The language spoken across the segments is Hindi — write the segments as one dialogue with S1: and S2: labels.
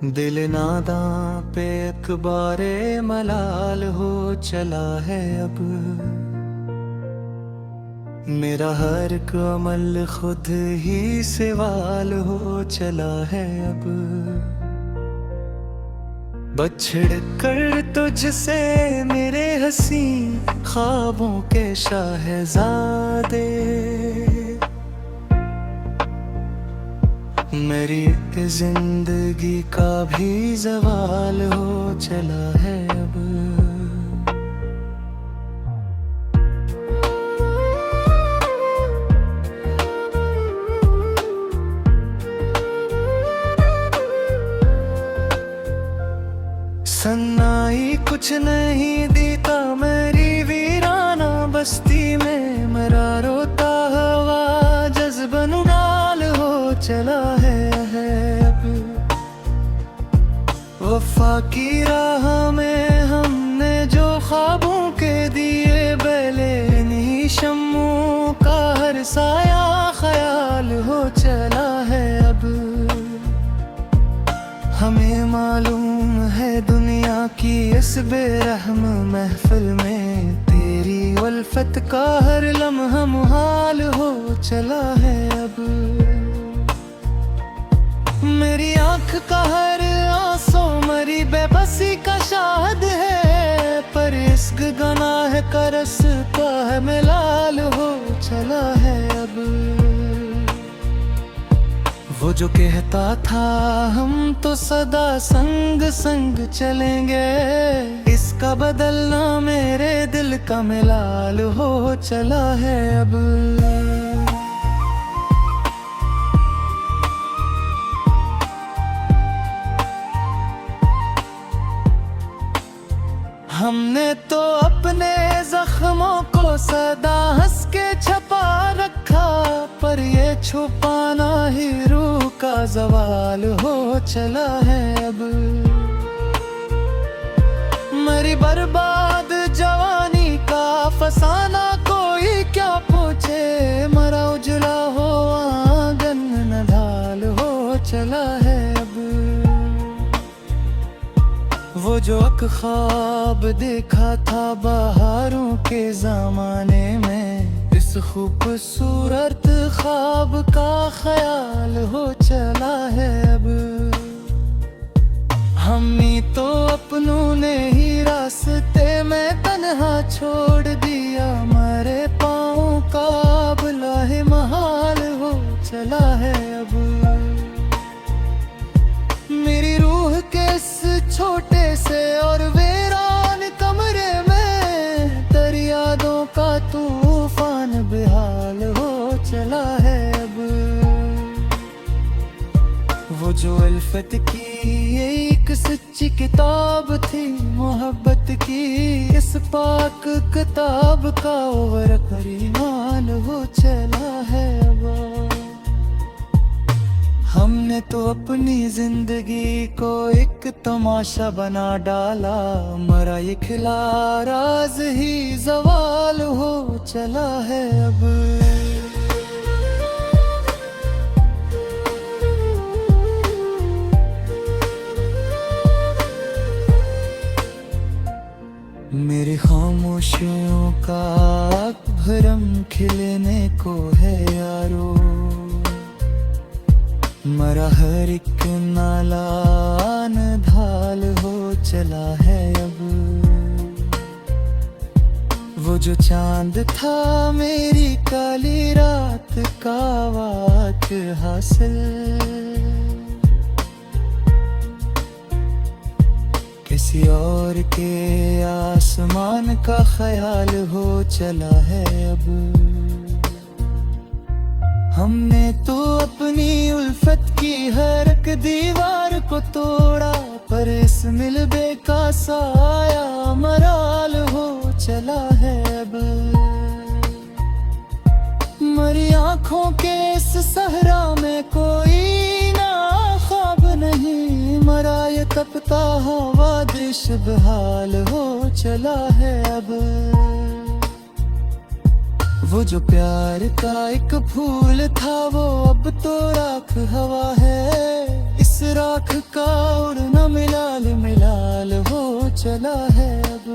S1: दिल नादां पे अखबारे मलाल हो चला है अब। मेरा हर एक अमल खुद ही सवाल हो चला है अब। बछड़ कर तुझसे मेरे हंसी ख्वाबों के शाहजादे, मेरी जिंदगी का भी ज़वाल हो चला है अब। सन्नाई कुछ नहीं दीता मेरी वीराना बस्ती में, मेरा रोता हवा जज्बन डाल हो चला है अब। वफा की राह में हमने जो ख्वाबों के दिए बेले, नहीं शम्मू का हर साया ख्याल हो चला है अब। हमें मालूम है दुनिया की इस बेरहम महफिल में, तेरी उल्फत का हर लम्हा मुहाल हो चला है अब। मेरी आंख का हर आंसू मरी बेबसी का शाहद है, पर इश्क गनाह का रास्ता है मिलाल हो चला है अब। वो जो कहता था हम तो सदा संग संग चलेंगे, इसका बदलना मेरे दिल का मिलाल हो चला है अब। हमने तो अपने जख्मों को सदा हंस के छपा रखा, पर ये छुपाना ही रूह का ज़वाल हो चला है अब। मेरी बर्बाद जवानी का फसाना कोई क्या पूछे, मरा उजला हो आंगन नढाल हो चला है अब। वो जो ख्वाब देखा था बहारों के ज़माने में, इस खूबसूरत ख्वाब का ख्याल हो चला है अब। हम ही तो अपनों ने ही रास्ते में तन्हा छोड़ दिया, मेरे पाँव का बुलाहे महाल हो चला है अब। मेरी रूह के इस छोटे से और वीरान कमरे में, तेरी यादों का तूफान बेहाल हो चला है अब। वो जो उल्फत की एक सच्ची किताब थी, मोहब्बत की इस पाक किताब का वर्क ईमान हो चला है अब। हमने तो अपनी जिंदगी को एक तमाशा बना डाला, मरा ये खिला राज ही ज़वाल हो चला है अब। मेरी खामोशियों का भरम खिलने को है यारो, मरा हर एक नाला ढाल हो चला है अब। वो जो चांद था मेरी काली रात का वाक हासिल, किसी और के आसमान का ख्याल हो चला है अब। हमने तो अपनी उल्फत की हर एक दीवार को तोड़ा, पर इस मिलबे का साया मराल हो चला है अब। मरी आंखों के इस सहरा में कोई ना ख्वाब नहीं, मरा ये तपता हवा दृश्य बेहाल हो चला है अब। वो जो प्यार का एक फूल था वो अब तो राख हवा है, इस राख का उड़ना मिलाल मिलाल हो चला है अब।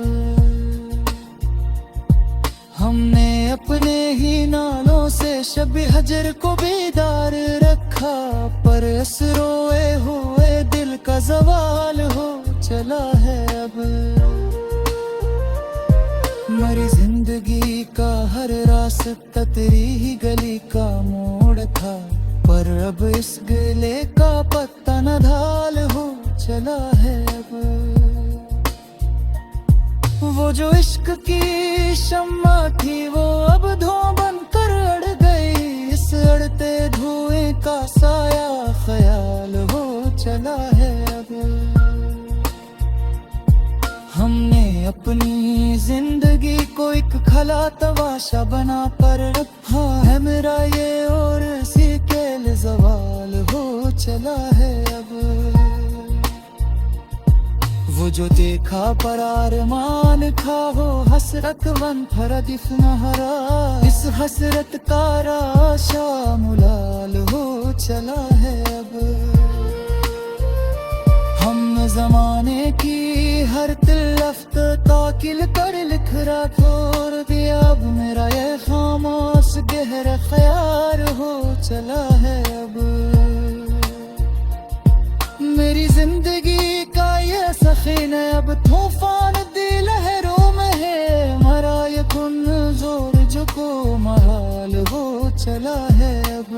S1: हमने अपने ही नालों से शब हजर को बेदार रखा, पर इस रोए हुए दिल का जवाल हो चला है अब। मरी जिंदगी का हर रास्ता तेरी ही गली का मोड़ था, पर अब इस गले का पत्ता न ढाल हो चला है अब। वो जो इश्क की शम्मा थी वो अब धुआं बनकर अड़ गई, इस अड़ते धुएं का साया ख्याल हो चला है अब। हमने अपनी जिंदगी को एक खला तमाशा बना कर रखा है मेरा ये, और इसी के ज़वाल हो चला है अब। वो जो देखा पर आरमान खा हो हसरत वन फरदिफ नहरा, इस हसरत का राशा मुलाल हो चला है अब। हम जमाने की हर तिलफ्त ताकिल कर लिख रहा छोड़ दिया, अब मेरा ये खामोश गहरा ख्याल हो चला है अब। मेरी जिंदगी का ये सफीना अब तूफान दी लहरों में है, मरा ये कुन जोर जो को महाल हो चला है अब।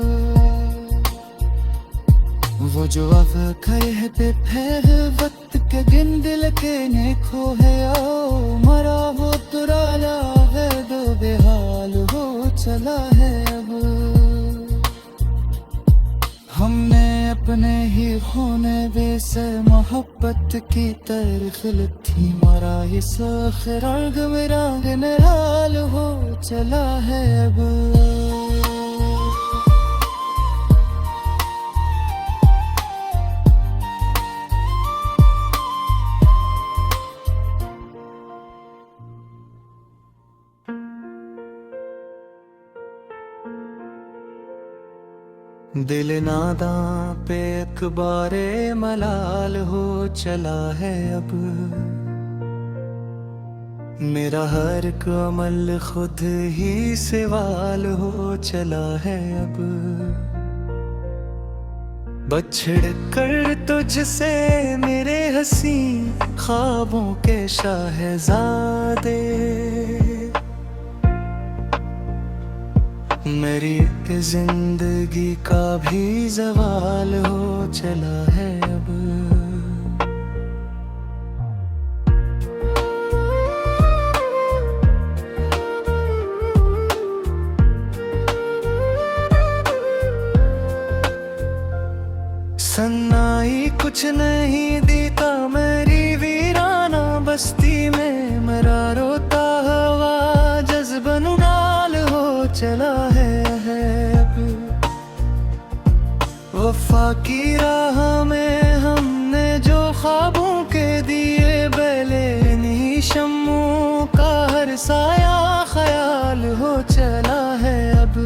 S1: वो जो अब कहते फैर वक्त के गिन दिल के नेखो है आओ, मरा वो तुराला है दो बेहाल हो चला है अब। हमने अपने ही होने बेसे मोहब्बत की तरफिल थी, मरा ये सखर रंग में रंग निराल हो चला है अब। दिल नादा पे अखबारे मलाल हो चला है अब। मेरा हर अमल खुद ही सवाल हो चला है अब। बछड़ कर तुझसे मेरे हंसी ख्वाबों के शाहज़ादे, मेरी जिंदगी का भी ज़वाल हो चला है अब। सन्नाई कुछ नहीं देता मेरी वीराना बस्ती में, मेरा रोता हवा जज्बन नाल हो चला है अब। वफा की राह में हमने जो ख्वाबों के दिए बेले, नहीं शम्मू का हर साया ख्याल हो चला है अब।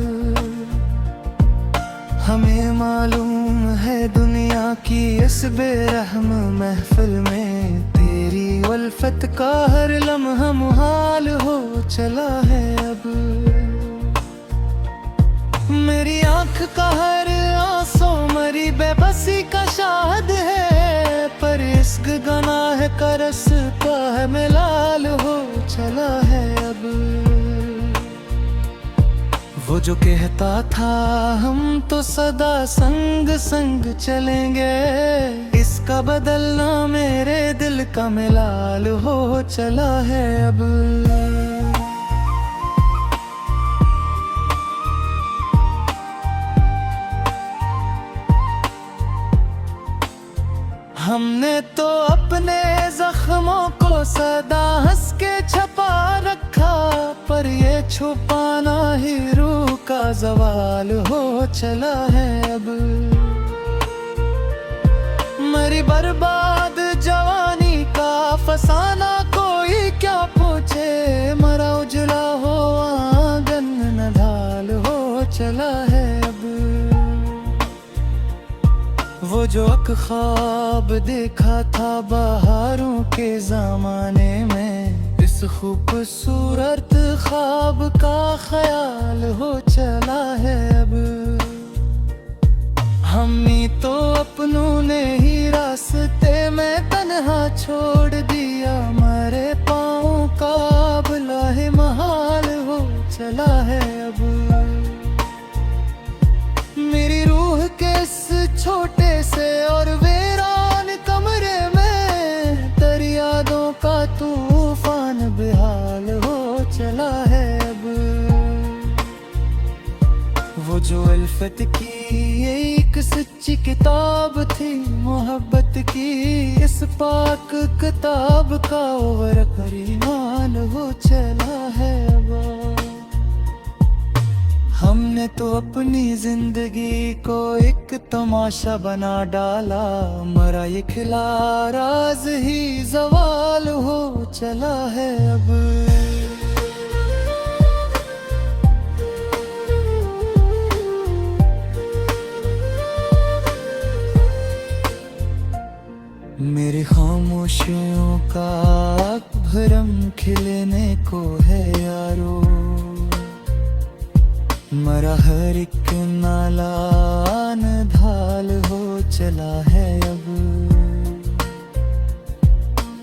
S1: हमें मालूम है दुनिया की इस बेरहम महफिल में, तेरी उल्फत का हर लम्हा मुहाल हो चला है अब। मेरी आंख का हर आंसू मरी बेबसी का शाहद है, पर इश्क गनाह का रास्ता है मिलाल हो चला है अब। वो जो कहता था हम तो सदा संग संग चलेंगे, इसका बदलना मेरे दिल का मिलाल हो चला है अब। हमने तो अपने जख्मों को सदा हंस के छपा रखा, पर ये छुपाना ही रूह का ज़वाल हो चला है अब। मेरी बर्बाद जवानी का फसाना कोई क्या पूछे, मरा उजला हो आंगन नढाल हो चला है अब। वो वो जो ख्वाब देखा था बहारों के जमाने में, इस खूबसूरत ख्वाब का ख्याल हो चला है अब। हमने तो अपनों ने ही रास्ते में तन्हा छोड़ दिया, मरे पाँव का अब लाहे महाल हो चला है अब। मेरी रूह के इस छोटे से और वीरान कमरे में, तेरी यादों का तूफान बेहाल हो चला है अब। वो जो अल्फत की एक सच्ची किताब थी मोहब्बत की, इस पाक किताब का वर्क ईमान हो चला है अब। हमने तो अपनी जिंदगी को एक तमाशा बना डाला, मरा ये खिला राज ही जवाल हो चला है अब। मेरी खामोशियों का भरम खिलने को है यारो, मरा हर एक नालान ढाल हो चला है अब।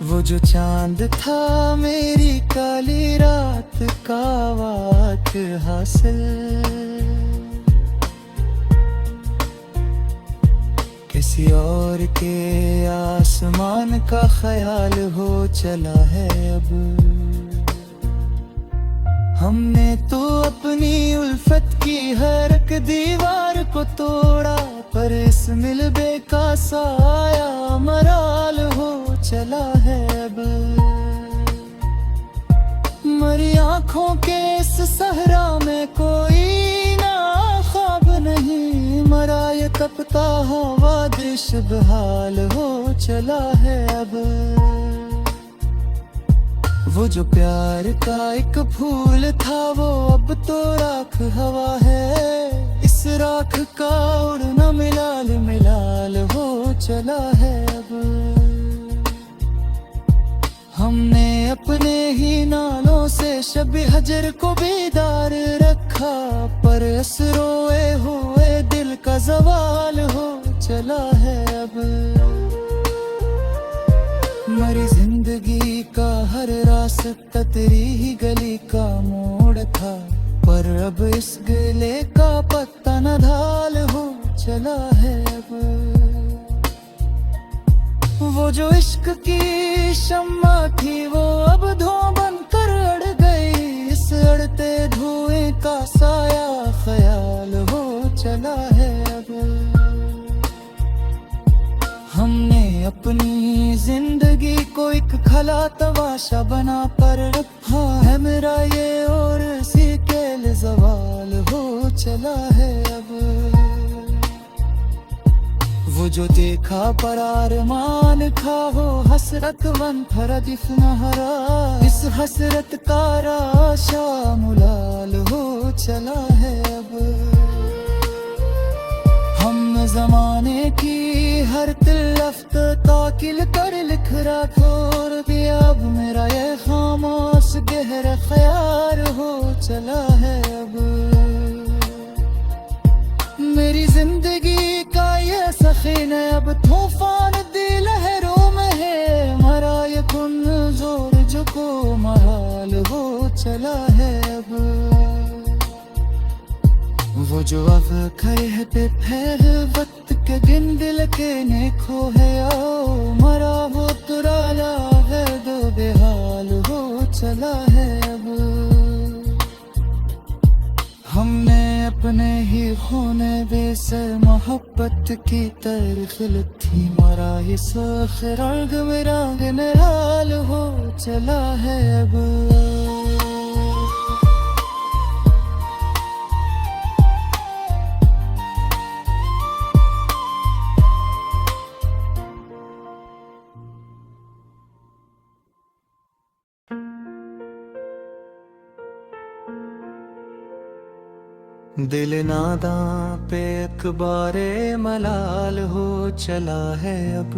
S1: वो जो चांद था मेरी काली रात का वाक हासिल, किसी और के आसमान का ख्याल हो चला है अब। हमने तो अपनी उल्फत की हर एक दीवार को तोड़ा, पर इस मिलबे का साया मराल हो चला है अब। मरी आँखों के इस सहरा में कोई ना ख्वाब नहीं, मरा ये तपता हवा दृश्य बेहाल हो चला है अब। वो जो प्यार का एक फूल था वो अब तो राख हवा है, इस राख का उड़ना मिलाल मिलाल हो चला है अब। हमने अपने ही नालों से शब हजर को बेदार रखा, पर इस रोए हुए दिल का जवाल हो चला है अब। मरी जिंदगी का हर रास्ता तेरी ही गली का मोड़ था, पर अब इस गले का पत्ता न ढाल हो चला है अब। वो जो इश्क की शम्मा थी वो अब धुआं बनकर अड़ गई, इस अड़ते धुएं का साया ख्याल हो चला है अब। हमने अपनी जिंदगी को एक खला तमाशा बना कर रखा है, मेरा ये और सी के जवाल हो चला है अब। वो जो देखा पर अरमान था वो हसरत मंथर दिफना हरा, इस हसरत का राशा मुलाल हो चला है अब। हम जमाने की हर तिलफ्त ताकिल कर लिख रहा छोड़ दिया, अब मेरा ये खामोश गहरा ख्याल हो चला है अब। मेरी जिंदगी का ये सफीना अब तूफान दी लहरों में है, मरा ये कुन जोर जो को महाल हो चला है अब। वो जो अब खैह पे फैल वक्त के गिन दिल के ने खो है आओ, मरा वो तुराला है दो बेहाल हो चला है अब। हमने अपने ही होने बेसे मोहब्बत की तरखिल थी, मरा ये सोख रंग में रंग निराल हो चला है अब। दिल नादा पे एक बारे मलाल हो चला है अब।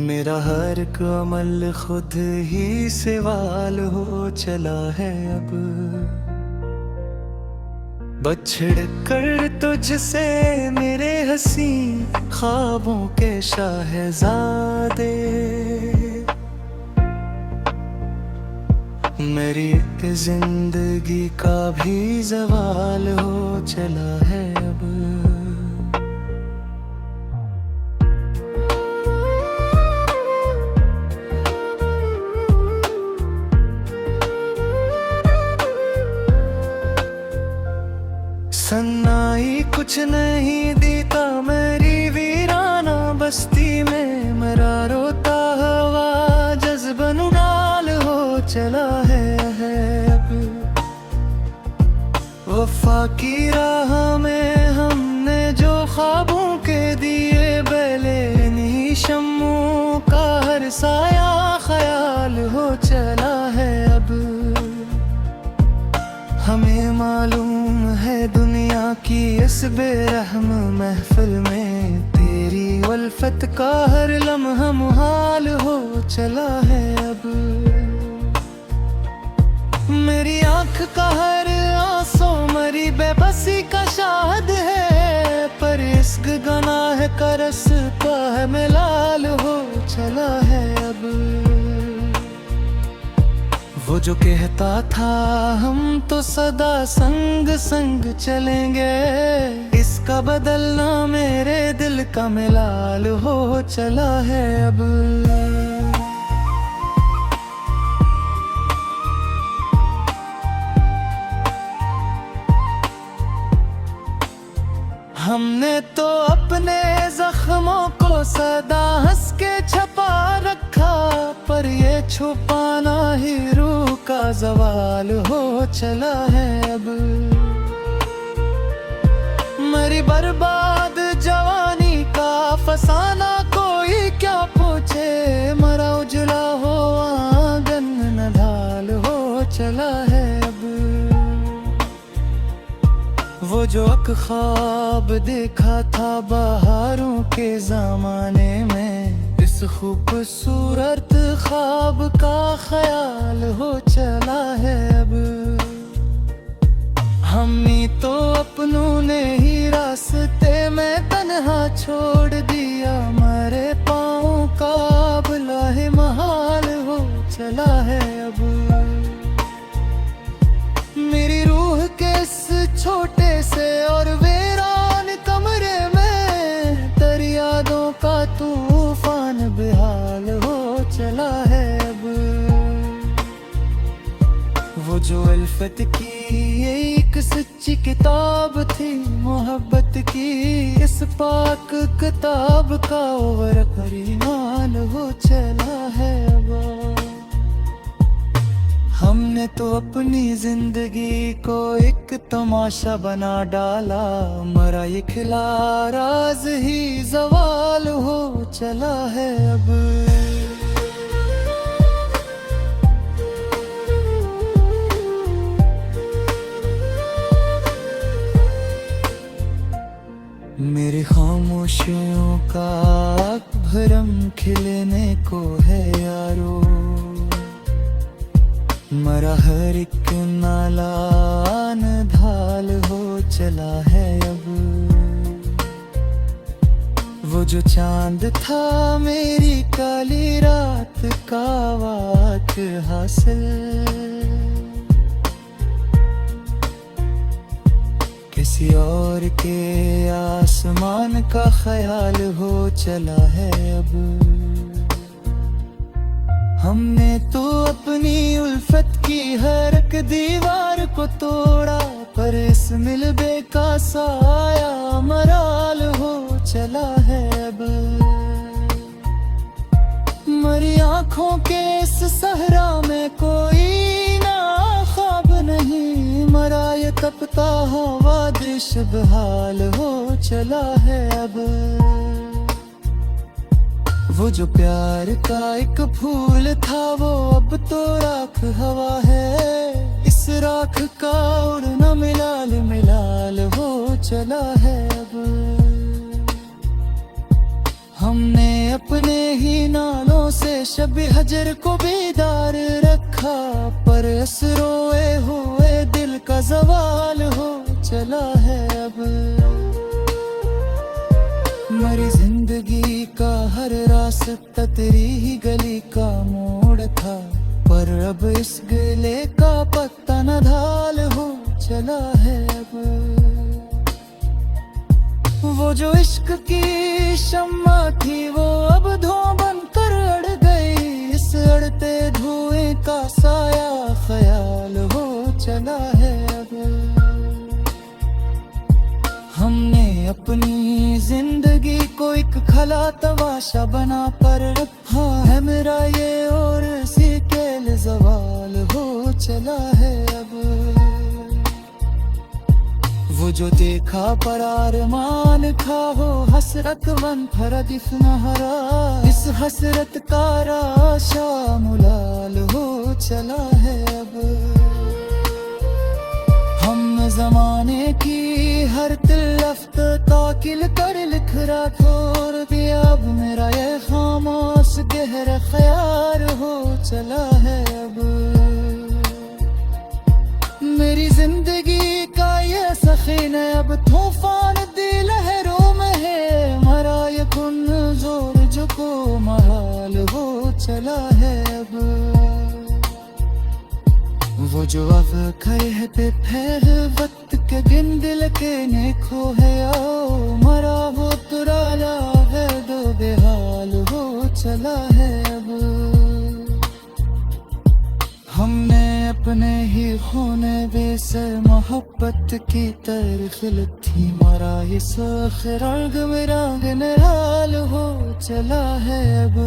S1: मेरा हर एक अमल खुद ही सवाल हो चला है अब। बछड़ कर तुझसे मेरे हसी ख्वाबों के शाहज़ादे, मेरी जिंदगी का भी ज़वाल हो चला है अब। सन्नाई कुछ नहीं दीता मेरी वीराना बस्ती में, मेरा रोता हवा जज्बन डाल हो चला है अब। वफा की राह में हमने जो ख्वाबों के दिए बेले, नहीं शम्मू का हर साया ख्याल हो चला है अब। हमें मालूम है दुनिया की इस बेरहम महफिल में, तेरी उल्फत का हर लम्हा मुहाल हो चला है अब। मेरी आँख का हर आंसू मरी बेबसी का शाहद है, पर इश्क गनाह का रास्ता है मिलाल हो चला है अब। वो जो कहता था हम तो सदा संग संग चलेंगे, इसका बदलना मेरे दिल का मिलाल हो चला है अब। हमने तो अपने जख्मों को सदा हंस के छपा रखा, पर ये छुपाना ही रूह का ज़वाल हो चला है अब। मेरी बर्बाद जवानी का फसाना कोई क्या पूछे, मरा उजला हो आंगन नढाल हो चला है अब। वो जो एक ख्वाब देखा था बहारों के ज़माने में, इस खूबसूरत ख्वाब का ख्याल हो चला है अब। हम ही तो अपनों ने ही रास्ते में तन्हा छोड़ दिया, मरे पाँव का अब लाहे महाल हो चला है अब। मेरी रूह के इस छोटे से और वीरान कमरे में, तेरी यादों का तूफान बेहाल हो चला है अब। वो जो उल्फत की एक सच्ची किताब थी मोहब्बत की, इस पाक किताब का वर्क ईमान हो चला है अब। हमने तो अपनी जिंदगी को एक तमाशा बना डाला, मरा ये खिला राज ही ज़वाल हो चला है अब। मेरी खामोशियों का भरम खिलने को है यारो, मरा हर एक नालान ढाल हो चला है अब। वो जो चांद था मेरी काली रात का वाक हासिल, किसी और के आसमान का ख्याल हो चला है अब। हमने तो अपनी उल्फत की हर एक दीवार को तोड़ा, पर इस मिलबे का साया मराल हो चला है अब। मरी आँखों के इस सहरा में कोई ना ख्वाब नहीं, मरा ये तपता हवा दृश्य बेहाल हो चला है अब। वो जो प्यार का एक फूल था वो अब तो राख हवा है, इस राख का उड़ना मिलाल मिलाल हो चला है अब। हमने अपने ही नालों से शब हजर को बेदार रखा, पर इस रोए हुए दिल का जवाल हो चला है अब। मरी जिंदगी का हर रास्ता तेरी ही गली का मोड़ था, पर अब इस गले का पत्ता न ढाल हो चला है अब। वो जो इश्क की शम्मा थी वो अब धुआं बनकर अड़ गई, इस अड़ते धुएं का साया ख्याल हो चला है अब। हमने अपनी जिंदगी को एक खला तमाशा बना पर रखा है मेरा ये, और इसी के लिए ज़वाल हो चला है अब। वो जो देखा पर आरमान था हो हसरत मन फरदिफ नहरा, इस हसरत का राशा मुलाल हो चला है अब। हम जमाने की हर तिलफ्त ताकिल कर लिख रहा छोड़ दिया, अब मेरा ये खामोश गहरा ख्याल हो चला है अब। मेरी जिंदगी का ये सफीना अब तूफान दी लहरों में है, मरा ये कुन जोर जो को महाल हो चला है अब। वो जो अब खैह पे फैल वक्त के दिन दिल के नेखो है आओ, मरा वो तुराला है दो बेहाल हो चला है अब। हमने अपने ही होने बेसर मोहब्बत की तरफ थी, मरा ये सोख रंग में रंग निराल हो चला है अब।